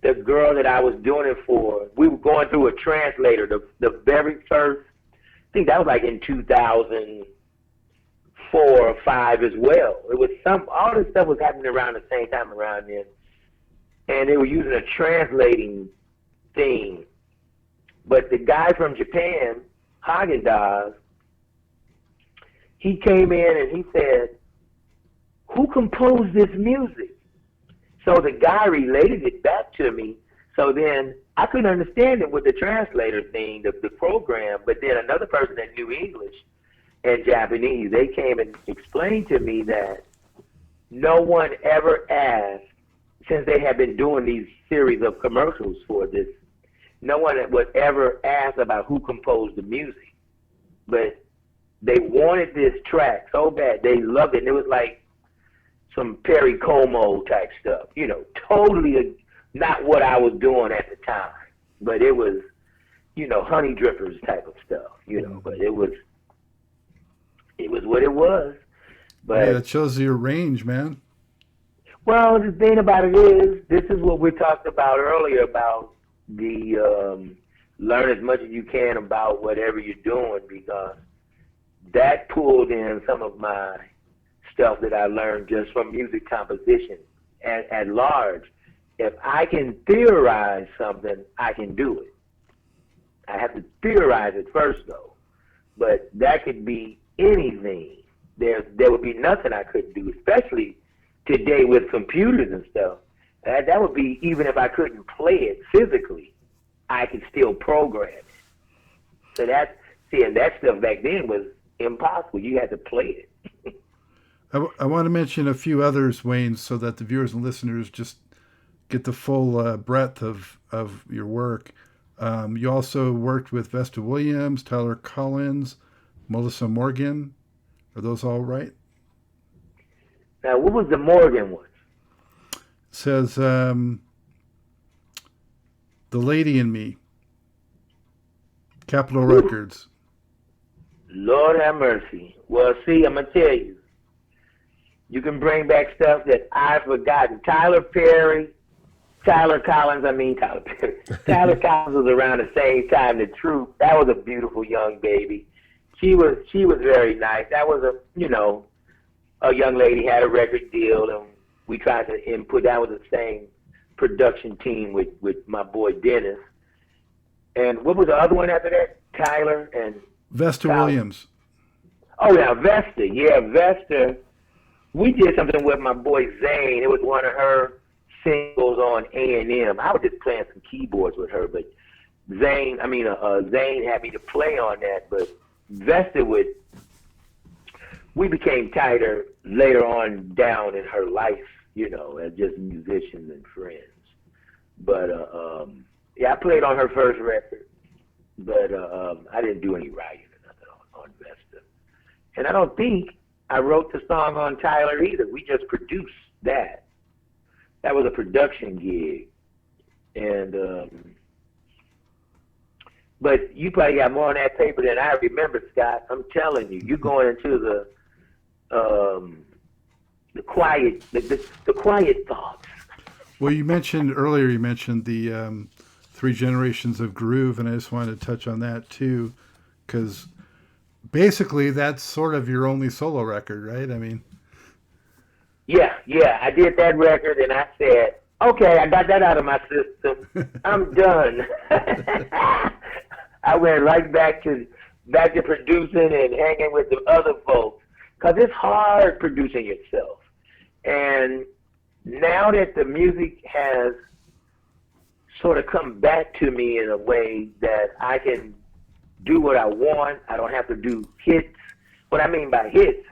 the girl that I was doing it for, we were going through a translator. The very first, I think that was like in 2004 or 5 as well. It was all this stuff was happening around the same time around then, and they were using a translating thing. But the guy from Japan, Haagen-Dazs, he came in and he said, "Who composed this music?" So the guy related it back to me. So then I couldn't understand it with the translator thing, the program. But then another person that knew English and Japanese, they came and explained to me that no one ever asked, since they had been doing these series of commercials for this, no one would ever ask about who composed the music. But they wanted this track so bad. They loved it. And it was like some Perry Como type stuff, totally not what I was doing at the time. But it was, Honey Drippers type of stuff, but it was what it was. But yeah, that shows your range, man. Well, the thing about it is, this is what we talked about earlier about the learn as much as you can about whatever you're doing, because that pulled in some of my stuff that I learned just from music composition at large. If I can theorize something, I can do it. I have to theorize it first, though. But that could be anything. There would be nothing I couldn't do, especially today with computers and stuff. That would be, even if I couldn't play it physically, I could still program it. So and that stuff back then was impossible. You had to play it. I want to mention a few others, Wayne, so that the viewers and listeners just get the full breadth of your work. You also worked with Vesta Williams, Tyler Collins, Melissa Morgan. Are those all right? Now, what was the Morgan one? It says, The Lady in Me, Capitol Records. Lord have mercy. Well, see, I'm going to tell you. You can bring back stuff that I've forgotten. Tyler Collins was around the same time the Troop. That was a beautiful young baby. She was very nice. That was a young lady, had a record deal, and we tried to input. That was the same production team with my boy Dennis. And what was the other one after that? Tyler and Vesta Williams. Oh, yeah, Vesta. Yeah, Vesta. We did something with my boy Zane. It was one of her singles on A&M. I was just playing some keyboards with her, but Zane had me to play on that. But Vesta we became tighter later on down in her life, as just musicians and friends. But I played on her first record, but I didn't do any writing or nothing on Vesta. And I don't think I wrote the song on Tyler either. We just produced that. That was a production gig. And But you probably got more on that paper than I remember, Scott. I'm telling you, you're going into the quiet, the quiet thoughts. Well, you mentioned earlier, the three generations of groove, and I just wanted to touch on that too, because basically that's sort of your only solo record, right? I mean, yeah, I did that record, and I said, okay, I got that out of my system. I'm done. I went right back to producing and hanging with the other folks, because it's hard producing yourself. And now that the music has sort of come back to me in a way that I can do what I want, I don't have to do hits. What I mean by hits,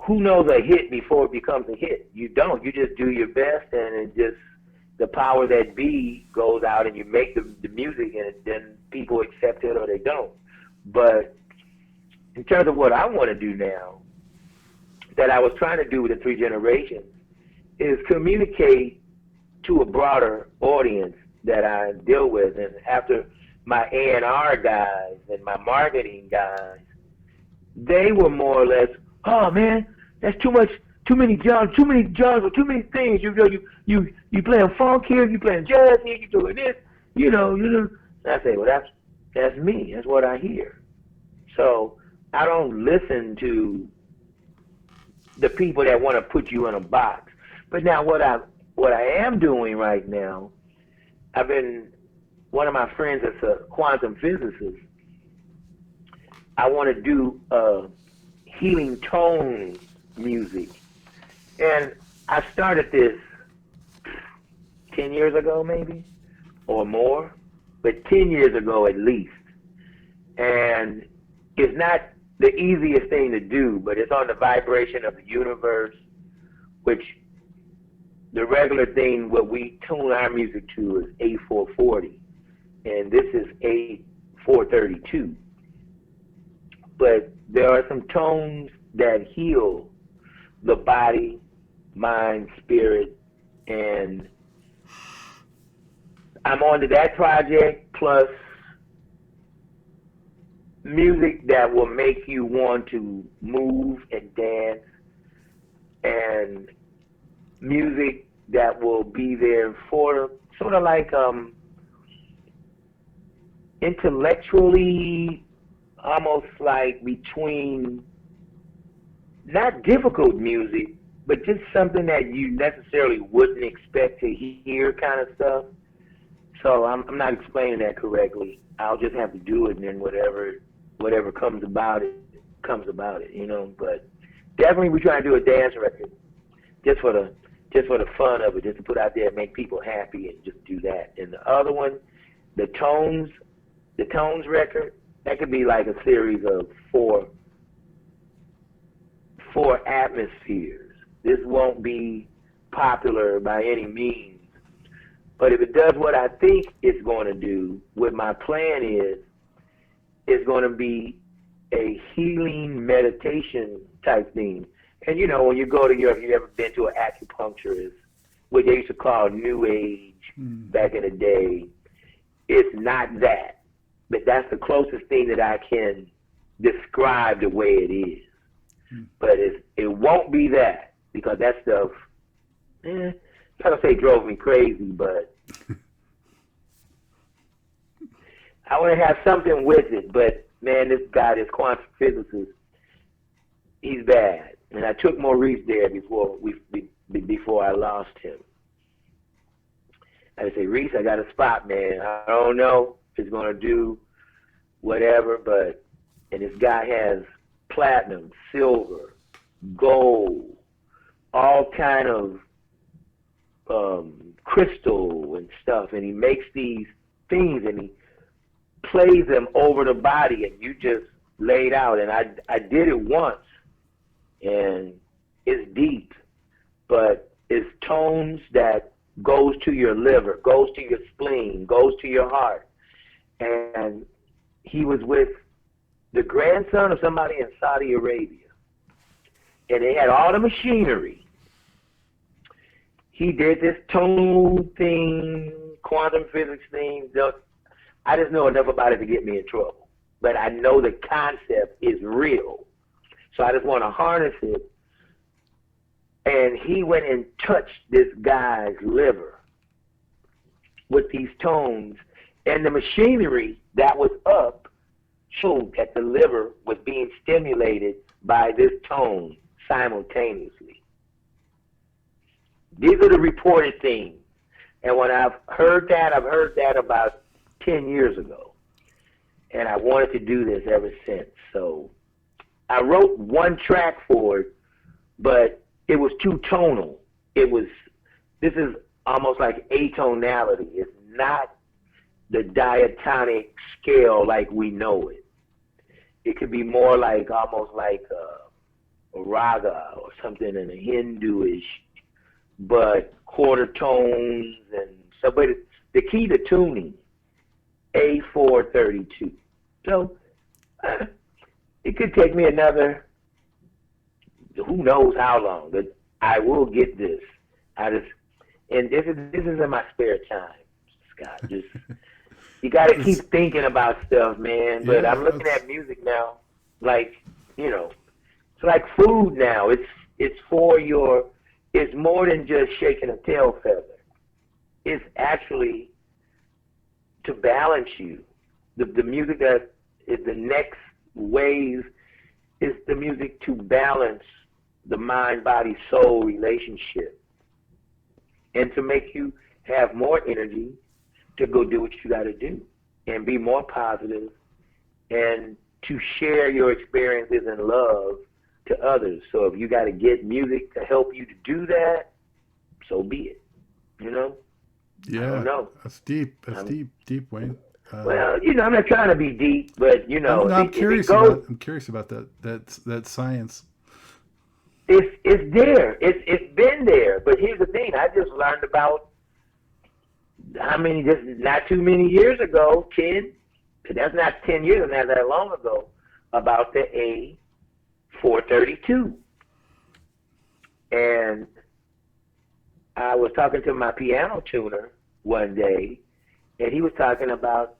who knows a hit before it becomes a hit? You don't. You just do your best, and it just, the power that be goes out, and you make the music, and then people accept it or they don't. But in terms of what I want to do now, that I was trying to do with the three generations, is communicate to a broader audience that I deal with. And after my A&R guys and my marketing guys, they were more or less, oh man, that's too much, too many genres, or too many things. You playing funk here, you playing jazz here, you doing this, you know. And I say, well, that's me. That's what I hear. So I don't listen to the people that want to put you in a box. But now what I am doing right now, one of my friends that's a quantum physicist, I want to do healing tone music. And I started this 10 years ago maybe, or more, but 10 years ago at least. And it's not the easiest thing to do, but it's on the vibration of the universe, which the regular thing, what we tune our music to is A440, and this is A432. But there are some tones that heal the body, mind, spirit, and I'm on to that project, plus music that will make you want to move and dance, and music that will be there for sort of like intellectually, almost like between not difficult music, but just something that you necessarily wouldn't expect to hear kind of stuff. So I'm not explaining that correctly. I'll just have to do it, and then whatever comes about it, you know. But definitely we try to do a dance record just for the fun of it, just to put out there and make people happy and just do that. And the other one, the tones record, that could be like a series of four atmospheres. This won't be popular by any means, but if it does what I think it's going to do, what my plan is, it's going to be a healing meditation type thing. And you know, when you go to Europe, you ever been to an acupuncturist, what they used to call New Age back in the day, it's not that. But that's the closest thing that I can describe the way it is. But it won't be that, because that stuff, I'm not going to say drove me crazy, but I want to have something with it. But man, this guy, this quantum physicist, he's bad. And I took Maurice there before I lost him. I say, Reese, I got a spot, man. I don't know if it's going to do whatever, and this guy has platinum, silver, gold, all kind of crystal and stuff, and he makes these things and he plays them over the body, and you just laid out. And I did it once, and it's deep, but it's tones that goes to your liver, goes to your spleen, goes to your heart. And he was with the grandson of somebody in Saudi Arabia, and they had all the machinery. He did this tone thing, quantum physics thing, I just know enough about it to get me in trouble. But I know the concept is real. So I just want to harness it. And he went and touched this guy's liver with these tones. And the machinery that was up showed that the liver was being stimulated by this tone simultaneously. These are the reported things. And when I've heard that about 10 years ago. And I wanted to do this ever since. So I wrote one track for it, but it was too tonal. This is almost like atonality. It's not the diatonic scale like we know it. It could be more like, almost like a raga or something in a Hinduish, but quarter tones and so. But the key to tuning, A432. So it could take me another, who knows how long, but I will get this. And this is in my spare time, Scott. Just you got to keep thinking about stuff, man. But I'm looking at music now, like, it's like food now. It's for your. It's more than just shaking a tail feather. It's actually to balance you. The music that is the next wave is the music to balance the mind, body, soul relationship, and to make you have more energy to go do what you got to do and be more positive and to share your experiences and love to others. So if you got to get music to help you to do that, so be it. Yeah, I don't know. That's deep. That's deep, Wayne. Well, I'm not trying to be deep, but I'm curious about that science. It's there. It's been there. But here's the thing: I just learned about not too many years ago, 10. That's not 10 years, and not that long ago, about the A432. And I was talking to my piano tuner one day, and he was talking about,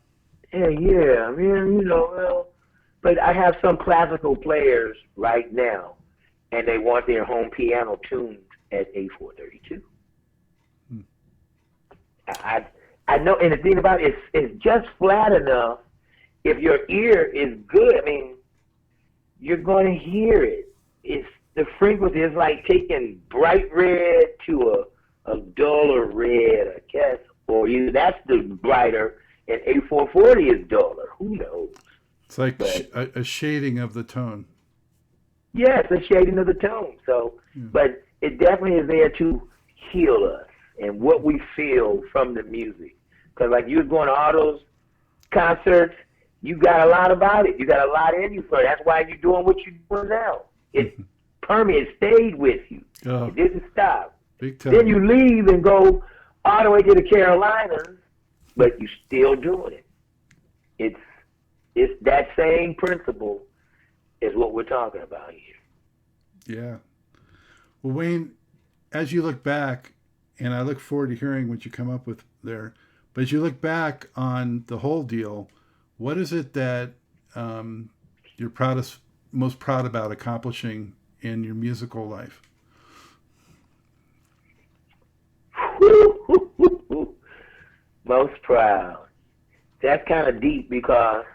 but I have some classical players right now, and they want their home piano tuned at A432. I know, and the thing about it, it's just flat enough. If your ear is good, you're going to hear it. It's the frequency is like taking bright red to a duller red, I guess, or either that's the brighter, and A440 is duller. Who knows? It's like a shading of the tone. Yeah, it's a shading of the tone. So, but it definitely is there to heal us and what we feel from the music. Because like you was going to all those concerts, you got a lot about it. You got a lot in you for it. That's why you're doing what you're doing now. It permeated, stayed with you. Oh, it didn't stop. Big time. Then you leave and go all the way to the Carolinas, but you're still doing it. It's that same principle is what we're talking about here. Yeah. Well, Wayne, as you look back, and I look forward to hearing what you come up with there, but as you look back on the whole deal, what is it that you're most proud about accomplishing in your musical life? Most proud. That's kind of deep because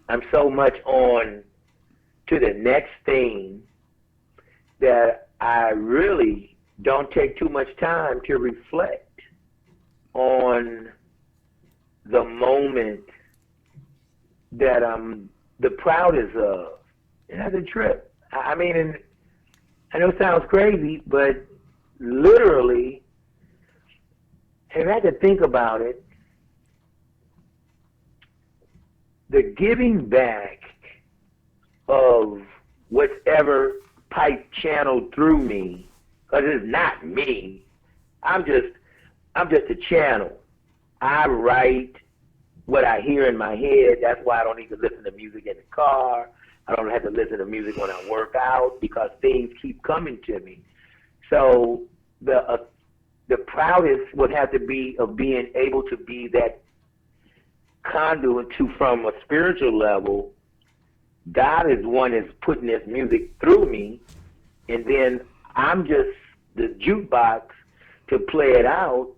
I'm so much on to the next thing that I really don't take too much time to reflect on the moment that I'm the proudest of. And that's a trip. And I know it sounds crazy, but literally, if I had to think about it, the giving back of whatever pipe channeled through me, because it's not me. I'm just a channel. I write what I hear in my head. That's why I don't need to listen to music in the car. I don't have to listen to music when I work out because things keep coming to me. So the proudest would have to be of being able to be that conduit to, from a spiritual level, God is one that's putting this music through me, and then I'm just the jukebox to play it out.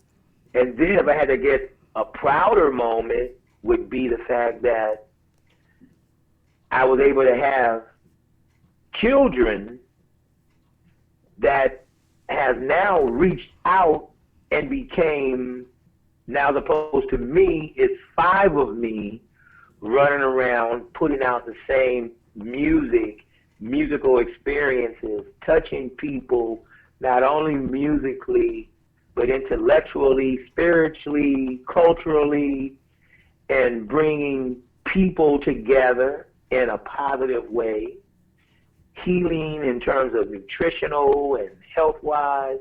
And then if I had to get a prouder moment, would be the fact that I was able to have children that has now reached out and became, now as opposed to me, it's 5 of me running around putting out the same musical experiences, touching people not only musically, but intellectually, spiritually, culturally, and bringing people together in a positive way, healing in terms of nutritional and health-wise,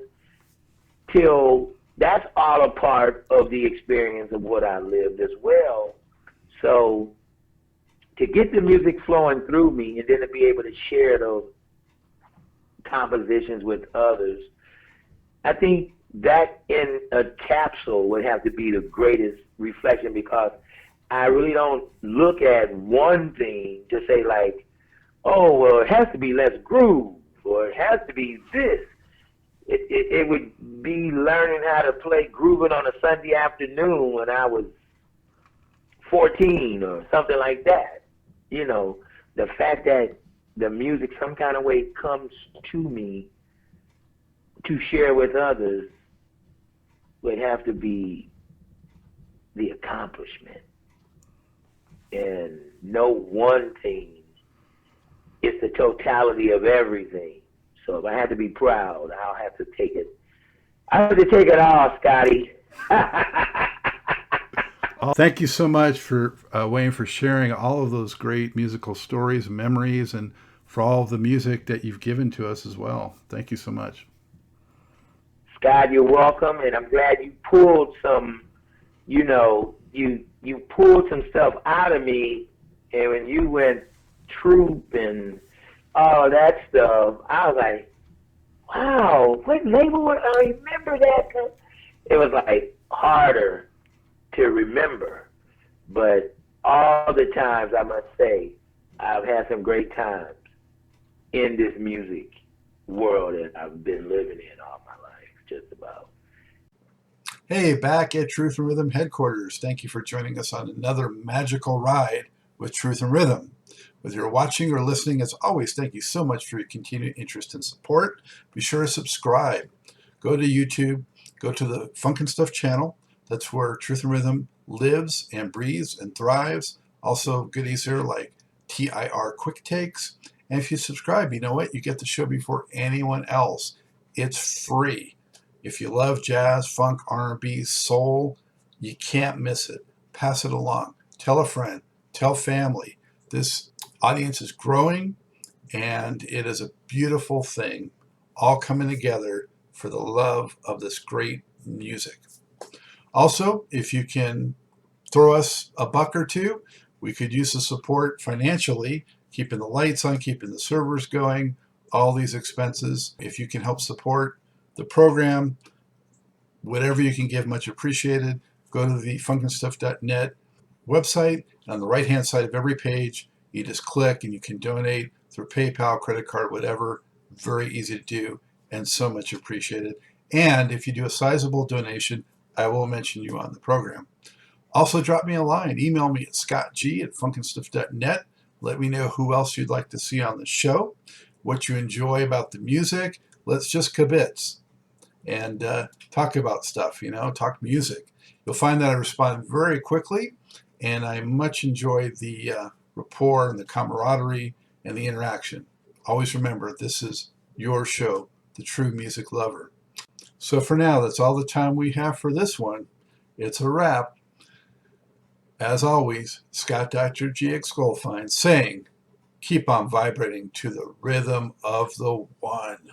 till that's all a part of the experience of what I lived as well. So to get the music flowing through me and then to be able to share those compositions with others, I think that in a capsule would have to be the greatest reflection, because I really don't look at one thing to say like, oh, well, it has to be less groove, or it has to be this. It would be learning how to play grooving on a Sunday afternoon when I was 14 or something like that. You know, the fact that the music some kind of way comes to me to share with others would have to be the accomplishment. And no one thing, it's the totality of everything. So if I had to be proud, I'll have to take it. I have to take it all, Scotty. Thank you so much for Wayne, for sharing all of those great musical stories and memories, and for all of the music that you've given to us as well. Thank you so much. Scott, you're welcome, and I'm glad you pulled some, you know, you pulled some stuff out of me, and when you went Troop and all that stuff, I was like, wow, what label would I remember that? It was like harder to remember, but all the times, I must say, I've had some great times in this music world that I've been living in all my life, just about. Hey, back at Truth and Rhythm headquarters. Thank you for joining us on another magical ride with Truth and Rhythm. Whether you're watching or listening, as always, thank you so much for your continued interest and support. Be sure to subscribe. Go to YouTube, go to the Funk and Stuff channel. That's where Truth and Rhythm lives and breathes and thrives. Also, goodies here like TIR Quick Takes. And if you subscribe, you know what? You get the show before anyone else. It's free. If you love jazz, funk, R&B, soul, you can't miss it. Pass it along. Tell a friend. Tell family. This audience is growing, and it is a beautiful thing, all coming together for the love of this great music. Also, if you can throw us a buck or two, we could use the support financially, keeping the lights on, keeping the servers going, all these expenses. If you can help support the program, whatever you can give, much appreciated. Go to the funkandstuff.net website. On the right-hand side of every page, you just click and you can donate through PayPal, credit card, whatever. Very easy to do and so much appreciated. And if you do a sizable donation, I will mention you on the program. Also, drop me a line. Email me at scottg@funkandstuff.net. Let me know who else you'd like to see on the show, what you enjoy about the music. Let's just kibitz and talk about stuff, talk music. You'll find that I respond very quickly, and I much enjoy the rapport and the camaraderie and the interaction. Always remember, this is your show, The True Music Lover. So for now, that's all the time we have for this one. It's a wrap. As always, Scott Dr. GX Goldfine saying, keep on vibrating to the rhythm of the one.